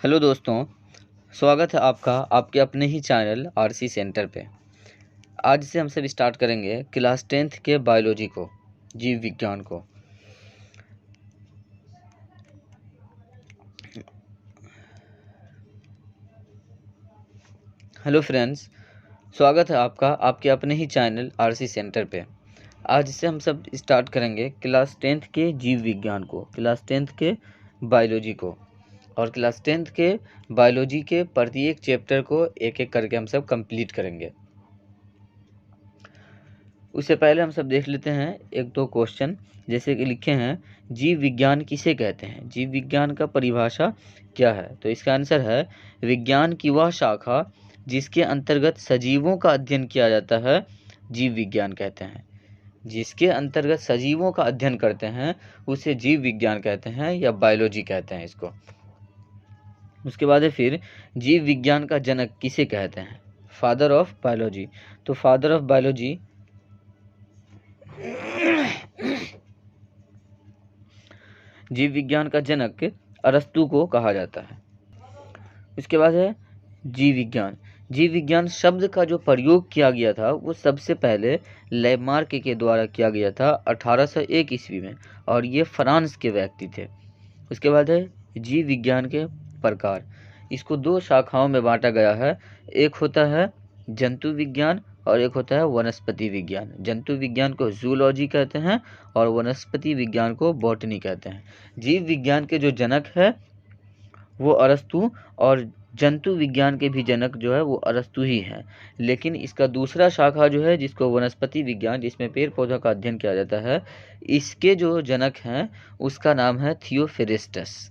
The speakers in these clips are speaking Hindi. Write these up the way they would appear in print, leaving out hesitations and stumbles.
हेलो दोस्तों, स्वागत है आपका आपके अपने ही चैनल आरसी सेंटर पे। आज से हम सब स्टार्ट करेंगे क्लास 10th के बायोलॉजी को, जीव विज्ञान को। हेलो फ्रेंड्स, स्वागत है आपका आपके अपने ही चैनल आरसी सेंटर पे। आज से हम सब स्टार्ट करेंगे क्लास 10th के जीव विज्ञान को, क्लास 10th के बायोलॉजी को। और क्लास 10th के बायोलॉजी के प्रत्येक चैप्टर को एक एक करके हम सब कंप्लीट करेंगे। उससे पहले हम सब देख लेते हैं एक दो क्वेश्चन, जैसे कि लिखे हैं जीव विज्ञान किसे कहते हैं। जीव विज्ञान का परिभाषा क्या है? तो इसका आंसर है विज्ञान की वह शाखा जिसके अंतर्गत सजीवों का अध्ययन किया जाता है, जीव विज्ञान कहते हैं। जिसके अंतर्गत सजीवों का अध्ययन करते हैं उसे जीव विज्ञान कहते हैं या बायोलॉजी कहते हैं इसको। उसके बाद है फिर जीव विज्ञान का जनक किसे कहते हैं? Father of biology. तो फादर ऑफ बायोलॉजी जीव विज्ञान का जनक अरस्तु को कहा जाता है। इसके बाद है जीव विज्ञान। जीव विज्ञान शब्द का जो प्रयोग किया गया था वो सबसे पहले लैमार्क के द्वारा किया गया था 1801 ईस्वी में, और ये फ्रांस के व्यक्ति थे। उसके बाद है जीव विज्ञान के प्रकार। इसको दो शाखाओं में बांटा गया है, एक होता है जंतु विज्ञान और एक होता है वनस्पति विज्ञान। जंतु विज्ञान को जूलॉजी कहते हैं और वनस्पति विज्ञान को बॉटनी कहते हैं। जीव विज्ञान के जो जनक है वो अरस्तु, और जंतु विज्ञान के भी जनक जो है वो अरस्तु ही है। लेकिन इसका दूसरा शाखा जो है जिसको वनस्पति विज्ञान, जिसमें पेड़ पौधों का अध्ययन किया जाता है, इसके जो जनक हैं उसका नाम है थियोफिरिस्टस।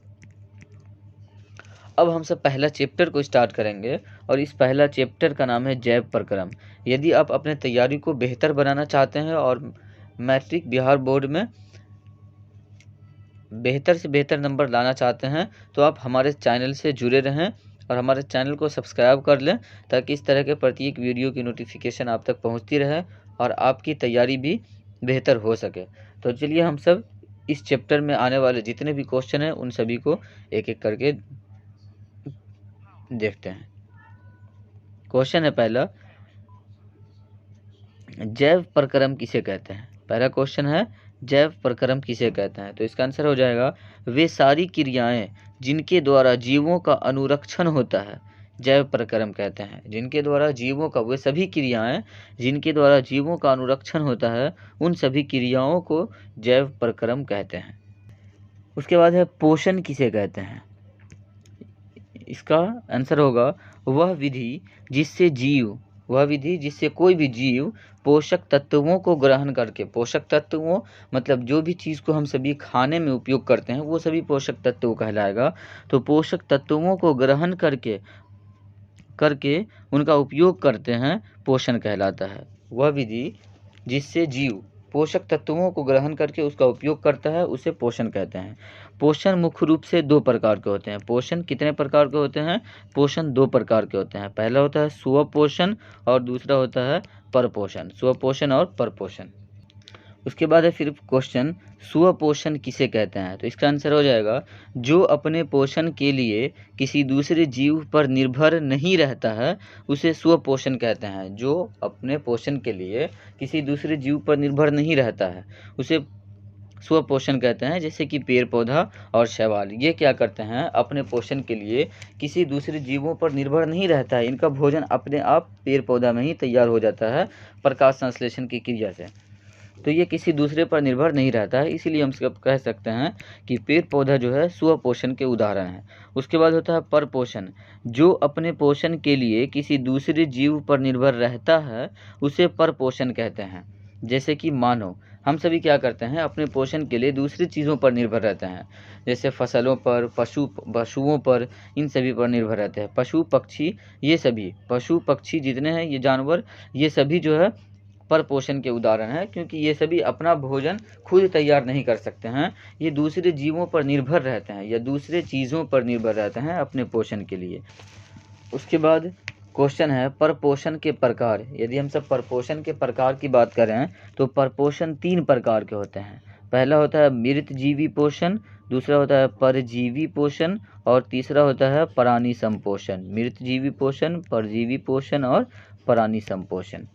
अब हम सब पहला चैप्टर को स्टार्ट करेंगे और इस पहला चैप्टर का नाम है जैव प्रक्रम। यदि आप अपने तैयारी को बेहतर बनाना चाहते हैं और मैट्रिक बिहार बोर्ड में बेहतर से बेहतर नंबर लाना चाहते हैं तो आप हमारे चैनल से जुड़े रहें और हमारे चैनल को सब्सक्राइब कर लें, ताकि इस तरह के प्रत्येक वीडियो की नोटिफिकेशन आप तक पहुंचती रहे और आपकी तैयारी भी बेहतर हो सके। तो चलिए हम सब इस चैप्टर में आने वाले जितने भी क्वेश्चन हैं उन सभी को एक एक करके देखते हैं। क्वेश्चन है पहला, जैव प्रक्रम किसे कहते हैं? पहला क्वेश्चन है जैव प्रक्रम किसे कहते हैं? तो इसका आंसर हो जाएगा वे सारी क्रियाएं जिनके द्वारा जीवों का अनुरक्षण होता है, जैव प्रक्रम कहते हैं। जिनके द्वारा जीवों का, वे सभी क्रियाएं जिनके द्वारा जीवों का अनुरक्षण होता है, उन सभी क्रियाओं को जैव प्रक्रम कहते हैं। उसके बाद है पोषण किसे कहते हैं? इसका आंसर होगा वह विधि जिससे कोई भी जीव पोषक तत्वों को ग्रहण करके, पोषक तत्वों मतलब जो भी चीज़ को हम सभी खाने में उपयोग करते हैं वो सभी पोषक तत्व कहलाएगा। तो पोषक तत्वों को ग्रहण करके उनका उपयोग करते हैं, पोषण कहलाता है। वह विधि जिससे जीव पोषक तत्वों को ग्रहण करके उसका उपयोग करता है उसे पोषण कहते हैं। पोषण मुख्य रूप से दो प्रकार के होते हैं। पोषण कितने प्रकार के होते हैं? पोषण दो प्रकार के होते हैं। पहला होता है स्वपोषण और दूसरा होता है परपोषण। स्वपोषण और परपोषण। उसके बाद है फिर क्वेश्चन, स्वपोषण किसे कहते हैं? तो इसका आंसर हो जाएगा जो अपने पोषण के लिए किसी दूसरे जीव पर निर्भर नहीं रहता है उसे स्वपोषण कहते हैं। जो अपने पोषण के लिए किसी दूसरे जीव पर निर्भर नहीं रहता है उसे स्वपोषण कहते हैं। जैसे कि पेड़ पौधा और शैवाल, ये क्या करते हैं? अपने पोषण के लिए किसी दूसरे जीवों पर निर्भर नहीं रहता है, इनका भोजन अपने आप पेड़ पौधा में ही तैयार हो जाता है प्रकाश संश्लेषण की क्रिया से। तो ये किसी दूसरे पर निर्भर नहीं रहता है, इसीलिए हम सब कह सकते हैं कि पेड़ पौधा जो है स्वपोषण के उदाहरण है। उसके बाद होता है परपोषण। जो अपने पोषण के लिए किसी दूसरे जीव पर निर्भर रहता है उसे परपोषण कहते हैं। जैसे कि मानव, हम सभी क्या करते हैं? अपने पोषण के लिए दूसरी चीज़ों पर निर्भर रहते हैं, जैसे फसलों पर, पशुओं पर, इन सभी पर निर्भर रहते हैं। पशु पक्षी जितने हैं ये जानवर, ये सभी जो है पर पोषण के उदाहरण है, क्योंकि ये सभी अपना भोजन खुद तैयार नहीं कर सकते हैं, ये दूसरे जीवों पर निर्भर रहते हैं या दूसरे चीज़ों पर निर्भर रहते हैं अपने पोषण के लिए। उसके बाद क्वेश्चन है परपोषण के प्रकार। यदि हम सब परपोषण के प्रकार की बात करें तो परपोषण तीन प्रकार के होते हैं। पहला होता है मृतजीवी पोषण, दूसरा होता है परजीवी पोषण और तीसरा होता है परानी संपोषण। मृतजीवी पोषण, परजीवी पोषण और परानी संपोषण।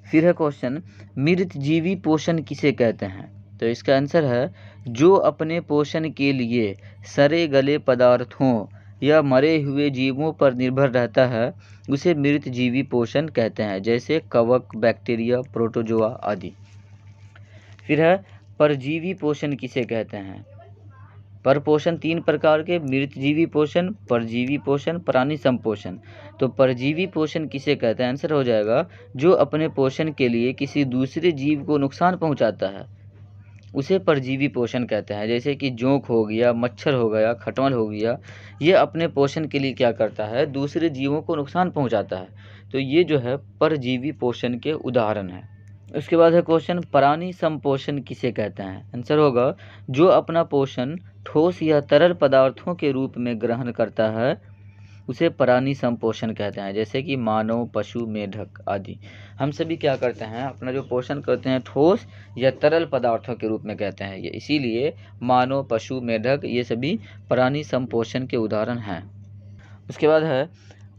फिर है क्वेश्चन, मृतजीवी पोषण किसे कहते हैं? तो इसका आंसर है जो अपने पोषण के लिए सड़े गले पदार्थों या मरे हुए जीवों पर निर्भर रहता है उसे मृतजीवी पोषण कहते हैं, जैसे कवक, बैक्टीरिया, प्रोटोजोआ आदि। फिर है परजीवी पोषण किसे कहते हैं? पर पोषण 3 प्रकार के, मृतजीवी पोषण, परजीवी पोषण, परानी संपोषण। तो परजीवी पोषण किसे कहते हैं? आंसर हो जाएगा जो अपने पोषण के लिए किसी दूसरे जीव को नुकसान पहुंचाता है उसे परजीवी पोषण कहते हैं, जैसे कि जोंक हो गया, मच्छर हो गया, खटमल हो गया। ये अपने पोषण के लिए क्या करता है? दूसरे जीवों को नुकसान पहुंचाता है। तो ये जो है परजीवी पोषण के उदाहरण हैं। उसके बाद है क्वेश्चन, परानी संपोषण किसे कहते हैं? आंसर होगा जो अपना पोषण ठोस या तरल पदार्थों के रूप में ग्रहण करता है उसे परानी संपोषण कहते हैं, जैसे कि मानव, पशु, मेढक आदि। हम सभी क्या करते हैं? अपना जो पोषण करते हैं ठोस या तरल पदार्थों के रूप में कहते हैं, ये इसीलिए मानव, पशु, मेढक ये सभी परानी संपोषण के उदाहरण हैं। उसके बाद है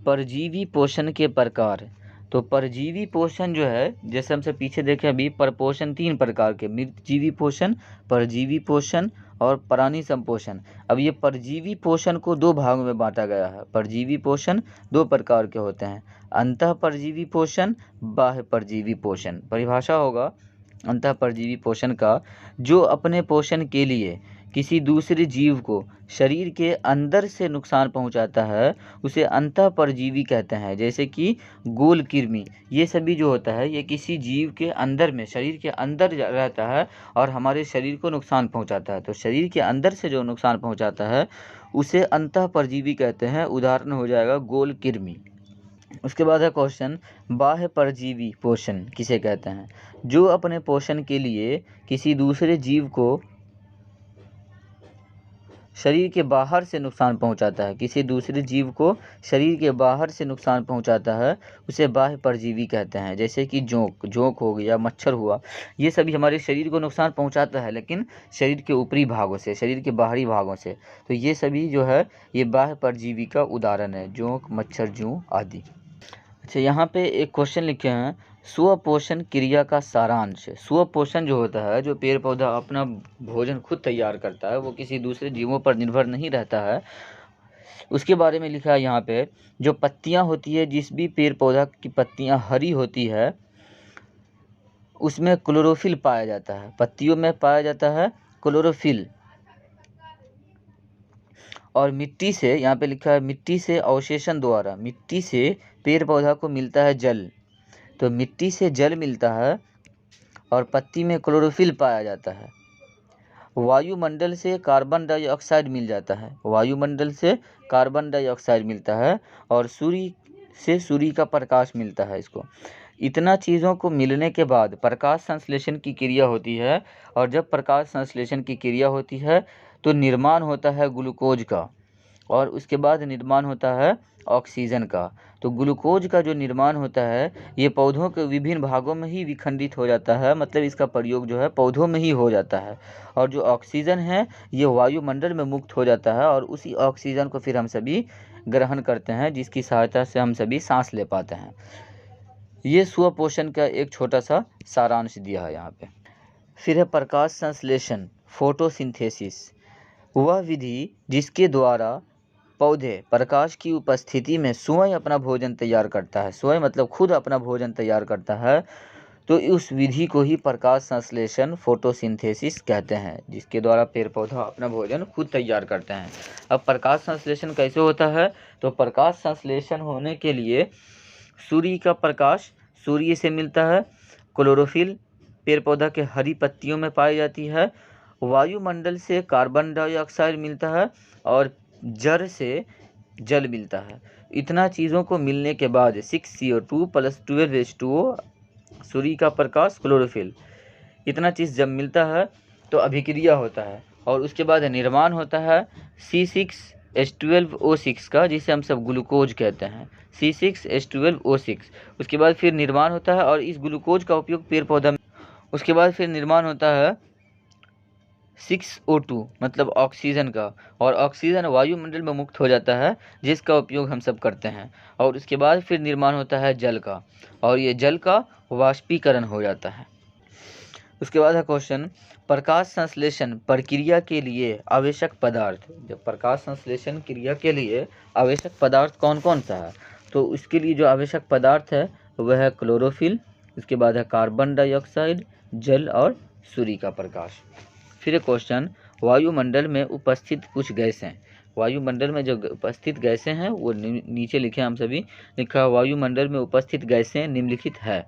परजीवी पोषण के प्रकार। तो परजीवी पोषण जो है, जैसे हमसे पीछे देखे अभी, परपोषण 3 प्रकार के, मृतजीवी पोषण, परजीवी पोषण और परानी संपोषण। अब ये परजीवी पोषण को 2 भागों में बांटा गया है। परजीवी पोषण 2 प्रकार के होते हैं, अंतः परजीवी पोषण, बाह्य परजीवी पोषण। परिभाषा होगा अंतः परजीवी पोषण का, जो अपने पोषण के लिए किसी दूसरे जीव को शरीर के अंदर से नुकसान पहुंचाता है उसे अंतः परजीवी कहते हैं, जैसे कि गोल कृमि। ये सभी जो होता है ये किसी जीव के अंदर में, शरीर के अंदर रहता है और हमारे शरीर को नुकसान पहुंचाता है। तो शरीर के अंदर से जो नुकसान पहुंचाता है उसे अंतः परजीवी कहते हैं। उदाहरण हो जाएगा गोल कृमि। उसके बाद है क्वेश्चन, बाह्य परजीवी पोषण किसे कहते हैं? जो अपने पोषण के लिए किसी दूसरे जीव को शरीर के बाहर से नुकसान पहुंचाता है, किसी दूसरे जीव को शरीर के बाहर से नुकसान पहुंचाता है उसे बाह्य परजीवी कहते हैं, जैसे कि जोंक हो गया, मच्छर हुआ। ये सभी हमारे शरीर को नुकसान पहुंचाता है लेकिन शरीर के ऊपरी भागों से, शरीर के बाहरी भागों से। तो ये सभी जो है ये बाह्य परजीवी का उदाहरण है, जोंक, मच्छर, जूं आदि। अच्छा, यहाँ पे एक क्वेश्चन लिखे हैं, स्वपोषण क्रिया का सारांश। स्वपोषण जो होता है, जो पेड़ पौधा अपना भोजन खुद तैयार करता है, वो किसी दूसरे जीवों पर निर्भर नहीं रहता है, उसके बारे में लिखा है यहाँ पे। जो पत्तियाँ होती है, जिस भी पेड़ पौधा की पत्तियाँ हरी होती है उसमें क्लोरोफिल पाया जाता है, पत्तियों में पाया जाता है क्लोरोफिल। और मिट्टी से, यहाँ पे लिखा है मिट्टी से अवशेषण द्वारा, मिट्टी से पेड़ पौधा को मिलता है जल। तो मिट्टी से जल मिलता है और पत्ती में क्लोरोफिल पाया जाता है। वायुमंडल से कार्बन डाइऑक्साइड मिल जाता है, वायुमंडल से कार्बन डाइऑक्साइड मिलता है और सूर्य से सूर्य का प्रकाश मिलता है इसको। इतना चीज़ों को मिलने के बाद प्रकाश संश्लेषण की क्रिया होती है, और जब प्रकाश संश्लेषण की क्रिया होती है तो निर्माण होता है ग्लूकोज का, और उसके बाद निर्माण होता है ऑक्सीजन का। तो ग्लूकोज का जो निर्माण होता है ये पौधों के विभिन्न भागों में ही विखंडित हो जाता है, मतलब इसका प्रयोग जो है पौधों में ही हो जाता है। और जो ऑक्सीजन है ये वायुमंडल में मुक्त हो जाता है और उसी ऑक्सीजन को फिर हम सभी ग्रहण करते हैं, जिसकी सहायता से हम सभी सांस ले पाते हैं। ये स्वपोषण का एक छोटा सा सारांश दिया है यहाँ पे। फिर है प्रकाश संश्लेषण, फोटोसिंथेसिस। वह विधि जिसके द्वारा पौधे प्रकाश की उपस्थिति में स्वयं अपना भोजन तैयार करता है, स्वयं मतलब खुद अपना भोजन तैयार करता है, तो उस विधि को ही प्रकाश संश्लेषण, फोटोसिंथेसिस कहते हैं, जिसके द्वारा पेड़ पौधा अपना भोजन खुद तैयार करते हैं। अब प्रकाश संश्लेषण कैसे होता है? तो प्रकाश संश्लेषण होने के लिए सूर्य का प्रकाश, सूर्य से मिलता है, क्लोरोफिल पेड़ पौधा के हरी पत्तियों में पाई जाती है, वायुमंडल से कार्बन डाइऑक्साइड मिलता है और जड़ से जल मिलता है। इतना चीज़ों को मिलने के बाद 6CO2 + 12H2O, सूर्य का प्रकाश, क्लोरोफिल, इतना चीज़ जब मिलता है तो अभिक्रिया होता है और उसके बाद निर्माण होता है C6H12O6 का, जिसे हम सब ग्लूकोज कहते हैं, C6H12O6। उसके बाद फिर निर्माण होता है और इस ग्लूकोज का उपयोग पेड़ पौधा में, उसके बाद फिर निर्माण होता है 6O2 मतलब ऑक्सीजन का, और ऑक्सीजन वायुमंडल में मुक्त हो जाता है, जिसका उपयोग हम सब करते हैं। और उसके बाद फिर निर्माण होता है जल का, और ये जल का वाष्पीकरण हो जाता है। उसके बाद है क्वेश्चन, प्रकाश संश्लेषण प्रक्रिया के लिए आवश्यक पदार्थ। जब प्रकाश संश्लेषण क्रिया के लिए आवश्यक पदार्थ कौन कौन सा है, तो इसके लिए जो आवश्यक पदार्थ है वह है क्लोरोफिल, उसके बाद है कार्बन डाइऑक्साइड, जल और सूर्य का प्रकाश। फिर क्वेश्चन, वायुमंडल में उपस्थित कुछ गैसें। वायुमंडल में जो उपस्थित गैसें हैं वो नीचे लिखे हम सभी। लिखा, वायुमंडल में उपस्थित गैसें निम्नलिखित है।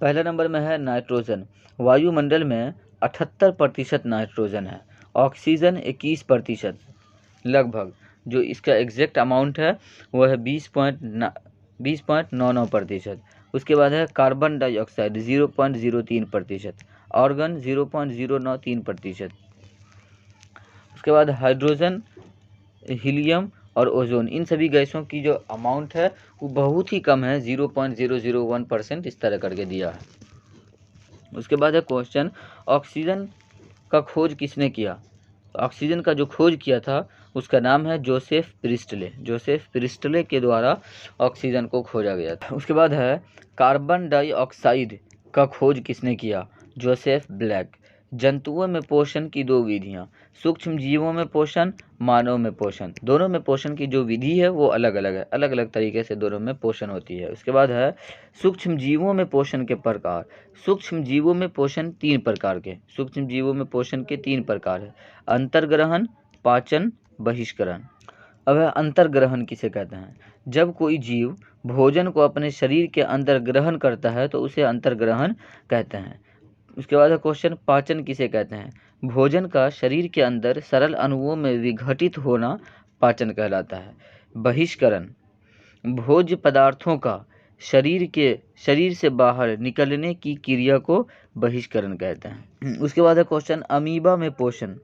पहला नंबर में है नाइट्रोजन। वायुमंडल में 78% नाइट्रोजन है। ऑक्सीजन 21% लगभग। जो इसका एग्जैक्ट अमाउंट है वो है 20.99%। उसके बाद है कार्बन डाइऑक्साइड 0.03%, ऑर्गन 0.093%। उसके बाद हाइड्रोजन, हीलियम और ओजोन, इन सभी गैसों की जो अमाउंट है वो बहुत ही कम है, 0.001% इस तरह करके दिया है। उसके बाद है क्वेश्चन, ऑक्सीजन का खोज किसने किया। ऑक्सीजन का जो खोज किया था उसका नाम है जोसेफ प्रिस्टले। जोसेफ प्रिस्टले के द्वारा ऑक्सीजन को खोजा गया था। उसके बाद है कार्बन डाइऑक्साइड का खोज किसने किया। Joseph black. जंतुओं में पोषण की दो विधियाँ, सूक्ष्म जीवों में पोषण, मानव में पोषण। दोनों में पोषण की जो विधि है वो अलग अलग है, अलग अलग तरीके से दोनों में पोषण होती है। उसके बाद है सूक्ष्म जीवों में पोषण के प्रकार। सूक्ष्म जीवों में पोषण 3 प्रकार के, सूक्ष्म जीवों में पोषण के 3 प्रकार है, अंतर्ग्रहण, पाचन, बहिष्करण। अब अंतर्ग्रहण किसे कहते हैं। जब कोई जीव भोजन को अपने शरीर के अंदर ग्रहण करता है तो उसे अंतर्ग्रहण कहते हैं। उसके बाद है क्वेश्चन, पाचन किसे कहते हैं। भोजन का शरीर के अंदर सरल अणुओं में विघटित होना पाचन कहलाता है। बहिष्करण, भोज्य पदार्थों का शरीर से बाहर निकलने की क्रिया को बहिष्करण कहते हैं। उसके बाद है क्वेश्चन, अमीबा में पोषण।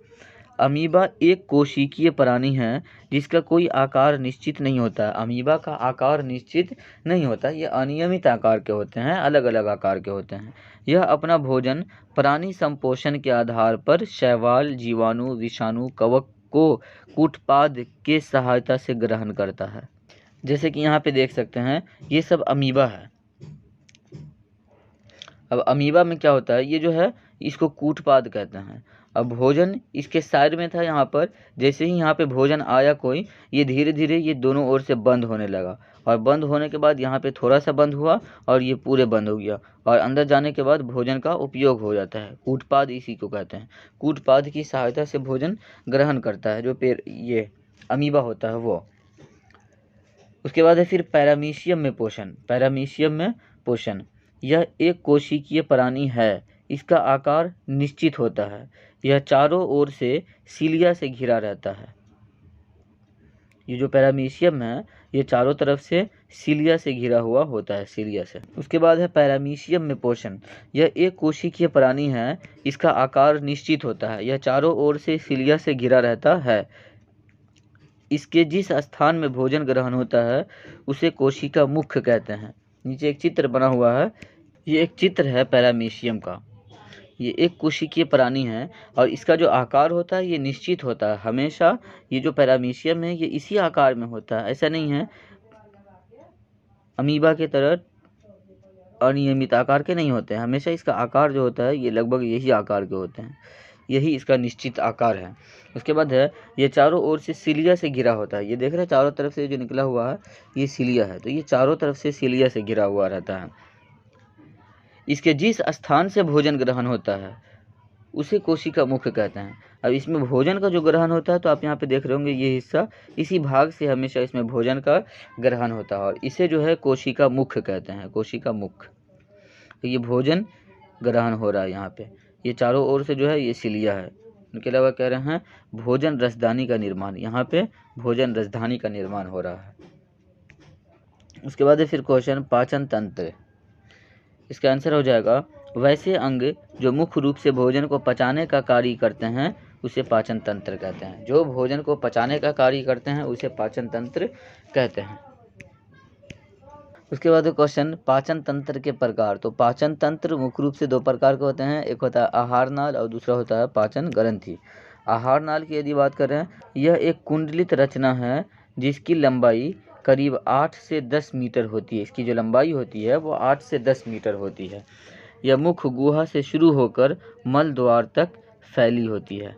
अमीबा एक कोशिकीय प्राणी है जिसका कोई आकार निश्चित नहीं होता है। अमीबा का आकार निश्चित नहीं होता, ये अनियमित आकार के होते हैं, अलग अलग आकार के होते हैं। यह अपना भोजन प्राणी संपोषण के आधार पर शैवाल, जीवाणु, विषाणु, कवक को कूटपाद के सहायता से ग्रहण करता है। जैसे कि यहाँ पे देख सकते हैं ये सब अमीबा है। अब अमीबा में क्या होता है, ये जो है इसको कूटपाद कहते हैं। अब भोजन इसके साइड में था यहाँ पर, जैसे ही यहाँ पे भोजन आया कोई, ये धीरे धीरे ये दोनों ओर से बंद होने लगा, और बंद होने के बाद यहाँ पे थोड़ा सा बंद हुआ और ये पूरे बंद हो गया, और अंदर जाने के बाद भोजन का उपयोग हो जाता है। कूटपाद इसी को कहते हैं। कूटपाद की सहायता से भोजन ग्रहण करता है जो ये अमीबा होता है वो। उसके बाद है फिर पैरामीशियम में पोषण। पैरामीशियम में पोषण, यह एक कोशिकीय प्राणी है। इसका आकार निश्चित होता है। यह चारों ओर से सीलिया से घिरा रहता है। ये जो पैरामीशियम है ये चारों तरफ से सीलिया से घिरा हुआ होता है, सीलिया से। उसके बाद है पैरामीशियम में पोषण, यह एक कोशिकीय प्राणी है। इसका आकार निश्चित होता है। यह चारों ओर से सीलिया से घिरा रहता है। इसके जिस स्थान में भोजन ग्रहण होता है उसे कोशिका मुख्य कहते हैं। नीचे एक चित्र बना हुआ है, ये एक चित्र है पैरामीशियम का। ये एक कोशिकीय प्राणी है और इसका जो आकार होता है ये निश्चित होता है हमेशा। ये जो पैरामीशियम है ये इसी आकार में होता है, ऐसा नहीं है अमीबा के तरह अनियमित आकार के नहीं होते हैं। हमेशा इसका आकार जो होता है ये लगभग यही आकार के होते हैं, यही इसका निश्चित आकार है। उसके बाद है ये चारों ओर से सीलिया से घिरा होता है। ये देख रहे हैं चारों तरफ से जो निकला हुआ है ये सीलिया है, तो ये चारों तरफ से सीलिया से घिरा हुआ रहता है। इसके जिस स्थान से भोजन ग्रहण होता है उसे कोशिका मुख्य कहते हैं। अब इसमें भोजन का जो ग्रहण होता है तो आप यहाँ पे देख रहे होंगे ये हिस्सा, इसी भाग से हमेशा इसमें भोजन का ग्रहण होता है और इसे जो है कोशिका मुख्य कहते हैं, कोशिका मुख्य। तो ये भोजन ग्रहण हो रहा है यहाँ पे, ये चारों ओर से जो है ये सीलिया है। उनके अलावा कह रहे हैं भोजन रसदानी का निर्माण, यहाँ पे भोजन रसदानी का निर्माण हो रहा है। उसके बाद फिर क्वेश्चन, पाचन तंत्र। इसका आंसर हो जाएगा वैसे अंग जो मुख्य रूप से भोजन को पचाने का कार्य करते हैं उसे पाचन तंत्र कहते हैं। जो भोजन को पचाने का कार्य करते हैं उसे पाचन तंत्र कहते हैं। उसके बाद क्वेश्चन पाचन तंत्र के प्रकार। तो पाचन तंत्र मुख्य रूप से दो प्रकार के होते हैं, एक होता है आहार नाल और दूसरा होता है पाचन ग्रंथि। आहार नाल की यदि बात करें, यह एक कुंडलित रचना है जिसकी लंबाई करीब 8 से 10 मीटर होती है। इसकी जो लंबाई होती है वो 8 से 10 मीटर होती है। यह मुख्य गुहा से शुरू होकर मल द्वार तक फैली होती है।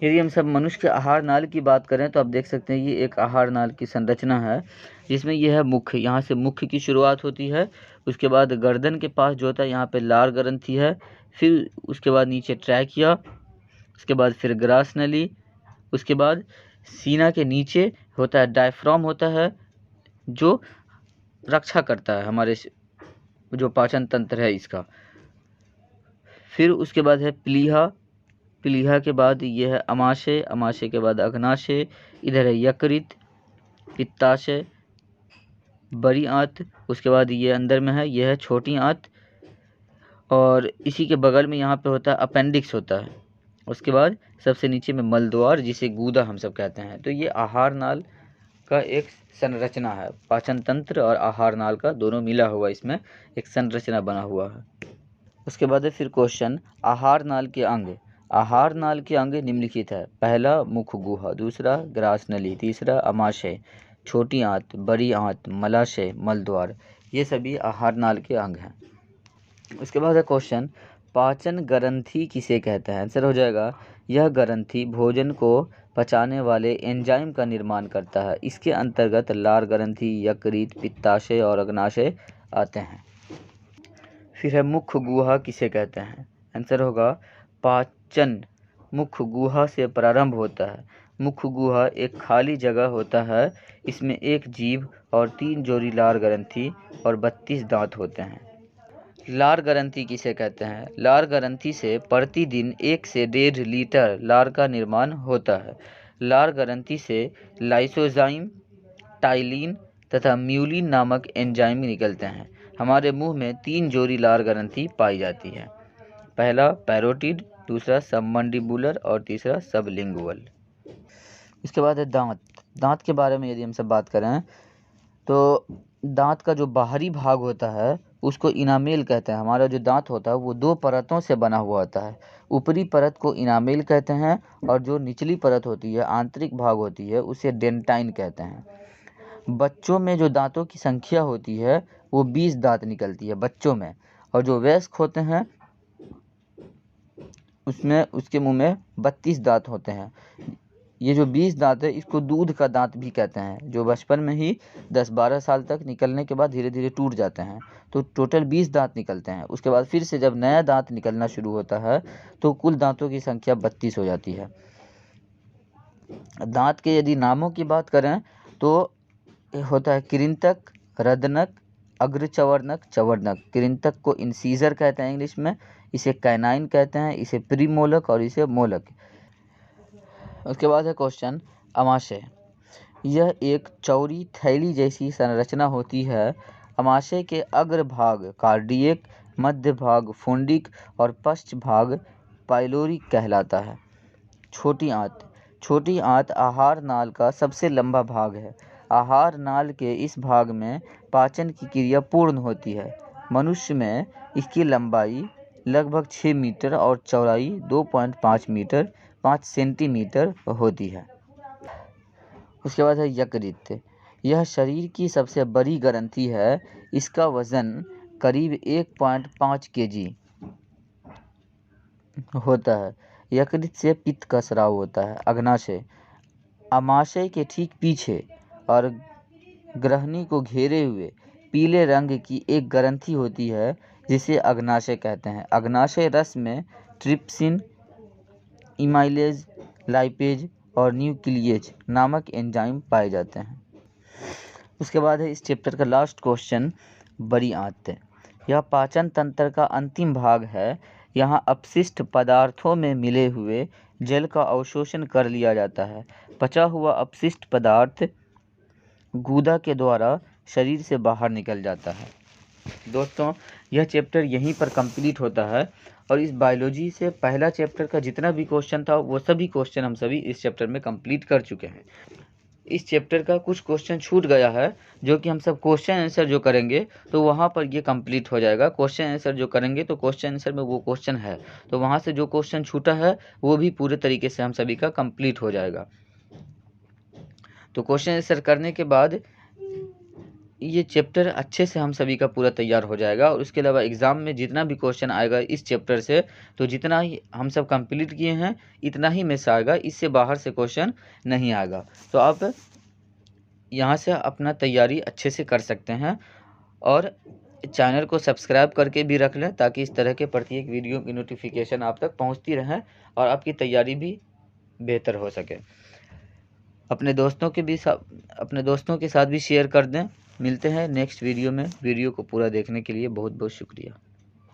यदि हम सब मनुष्य के आहार नाल की बात करें तो आप देख सकते हैं ये एक आहार नाल की संरचना है, जिसमें यह है मुख्य, यहाँ से मुख्य की शुरुआत होती है। उसके बाद गर्दन के पास जो होता है यहाँ पे लार ग्रंथि है, फिर उसके बाद नीचे ट्रैकिया, उसके बाद फिर ग्रास नली, उसके बाद सीना के नीचे होता है डायफ्राम होता है जो रक्षा करता है हमारे जो पाचन तंत्र है इसका। फिर उसके बाद है प्लीहा, प्लीहा के बाद ये है अमाशय, अमाशय के बाद अग्नाशय, इधर है यकृत, पित्ताशय, बड़ी आंत, उसके बाद ये अंदर में है, ये है छोटी आंत, और इसी के बगल में यहाँ पे होता है अपेंडिक्स होता है। उसके बाद सबसे नीचे में मलद्वार जिसे गूदा हम सब कहते हैं। तो ये आहार नाल का एक संरचना है, पाचन तंत्र और आहार नाल का दोनों मिला हुआ इसमें एक संरचना बना हुआ है। उसके बाद है फिर क्वेश्चन आहार नाल के अंग। आहार नाल के अंग निम्नलिखित है, पहला मुख्य गुहा, दूसरा ग्रास नली, तीसरा अमाशय, छोटी आंत, बड़ी आंत, मलाशय, मलद्वार, ये सभी आहार नाल के अंग हैं। उसके बाद है क्वेश्चन पाचन ग्रंथि किसे कहते हैं। आंसर हो जाएगा यह ग्रंथि भोजन को पचाने वाले एंजाइम का निर्माण करता है। इसके अंतर्गत लार ग्रंथि, यकृत, पित्ताशय और अग्नाशय आते हैं। फिर है मुख्य गुहा किसे कहते हैं। आंसर होगा पाचन मुख्य गुहा से प्रारंभ होता है। मुख्य गुहा एक खाली जगह होता है, इसमें एक जीभ और 3 जोड़ी लार ग्रंथि और 32 दांत होते हैं। लार ग्रंथि किसे कहते हैं। लार ग्रंथि से प्रतिदिन 1 से 1.5 लीटर लार का निर्माण होता है। लार ग्रंथि से लाइसोजाइम, टाइलिन तथा म्यूलिन नामक एंजाइम निकलते हैं। हमारे मुंह में 3 जोड़ी लार ग्रंथि पाई जाती है, पहला पैरोटिड, दूसरा सबमंडिबुलर और तीसरा सबलिंगुअल। इसके बाद है दांत। दांत के बारे में यदि हम सब बात करें तो दांत का जो बाहरी भाग होता है उसको इनामेल कहते हैं। हमारा जो दांत होता है वो 2 परतों से बना हुआ होता है। ऊपरी परत को इनामेल कहते हैं और जो निचली परत होती है, आंतरिक भाग होती है, उसे डेंटाइन कहते हैं। बच्चों में जो दांतों की संख्या होती है वो 20 दांत निकलती है बच्चों में, और जो वयस्क होते हैं उसमें उसके मुंह में 32 दांत होते हैं। ये जो 20 दांत है इसको दूध का दांत भी कहते हैं, जो बचपन में ही 10-12 साल तक निकलने के बाद धीरे धीरे टूट जाते हैं। तो टोटल 20 दांत निकलते हैं। उसके बाद फिर से जब नया दांत निकलना शुरू होता है तो कुल दांतों की संख्या 32 हो जाती है। दांत के यदि नामों की बात करें तो होता है कृंतक, रदनक, अग्रचवर्णक, चवर्णक। कृंतक को इंसीजर कहते हैं इंग्लिश में, इसे कैनाइन कहते हैं, इसे प्रीमोलक और इसे मोलक। उसके बाद है क्वेश्चन अमाशय। यह एक चौड़ी थैली जैसी संरचना होती है। अमाशय के अग्र भाग कार्डियक, मध्य भाग फोंडिक और पश्च भाग पाइलोरिक कहलाता है। छोटी आंत। छोटी आंत आहार नाल का सबसे लंबा भाग है। आहार नाल के इस भाग में पाचन की क्रिया पूर्ण होती है। मनुष्य में इसकी लंबाई लगभग 6 मीटर और चौड़ाई 2.5 मीटर 5 सेंटीमीटर होती है। उसके बाद है यकृत। यह शरीर की सबसे बड़ी ग्रंथि है। इसका वजन करीब 1.5 केजी होता है। यकृत से पित्त का स्राव होता है। अग्नाशय। अमाशय के ठीक पीछे और ग्रहणी को घेरे हुए पीले रंग की एक ग्रंथि होती है जिसे अग्नाशय कहते हैं। अग्नाशय रस में ट्रिप्सिन, इमाइलेज, लाइपेज और न्यूक्लिएज नामक एंजाइम पाए जाते हैं। उसके बाद है इस चैप्टर का लास्ट क्वेश्चन बड़ी आंत। यह पाचन तंत्र का अंतिम भाग है। यहाँ अपशिष्ट पदार्थों में मिले हुए जल का अवशोषण कर लिया जाता है। पचा हुआ अपशिष्ट पदार्थ गूदा के द्वारा शरीर से बाहर निकल जाता है। दोस्तों यह चैप्टर यहीं पर कंप्लीट होता है, और इस बायोलॉजी से पहला चैप्टर का जितना भी क्वेश्चन था वो सभी क्वेश्चन हम सभी इस चैप्टर में कंप्लीट कर चुके हैं। इस चैप्टर का कुछ क्वेश्चन छूट गया है, जो कि हम सब क्वेश्चन आंसर जो करेंगे तो वहाँ पर ये कंप्लीट हो जाएगा। क्वेश्चन आंसर जो करेंगे तो क्वेश्चन आंसर में वो क्वेश्चन है, तो वहाँ से जो क्वेश्चन छूटा है वो भी पूरे तरीके से हम सभी का कंप्लीट हो जाएगा। तो क्वेश्चन आंसर करने के बाद ये चैप्टर अच्छे से हम सभी का पूरा तैयार हो जाएगा। और उसके अलावा एग्ज़ाम में जितना भी क्वेश्चन आएगा इस चैप्टर से, तो जितना ही हम सब कंप्लीट किए हैं इतना ही में से आएगा, इससे बाहर से क्वेश्चन नहीं आएगा। तो आप यहाँ से अपना तैयारी अच्छे से कर सकते हैं। और चैनल को सब्सक्राइब करके भी रख लें, ताकि इस तरह के प्रत्येक वीडियो की नोटिफिकेशन आप तक पहुँचती रहे और आपकी तैयारी भी बेहतर हो सके। अपने दोस्तों के साथ भी शेयर कर दें। मिलते हैं नेक्स्ट वीडियो में। वीडियो को पूरा देखने के लिए बहुत बहुत शुक्रिया।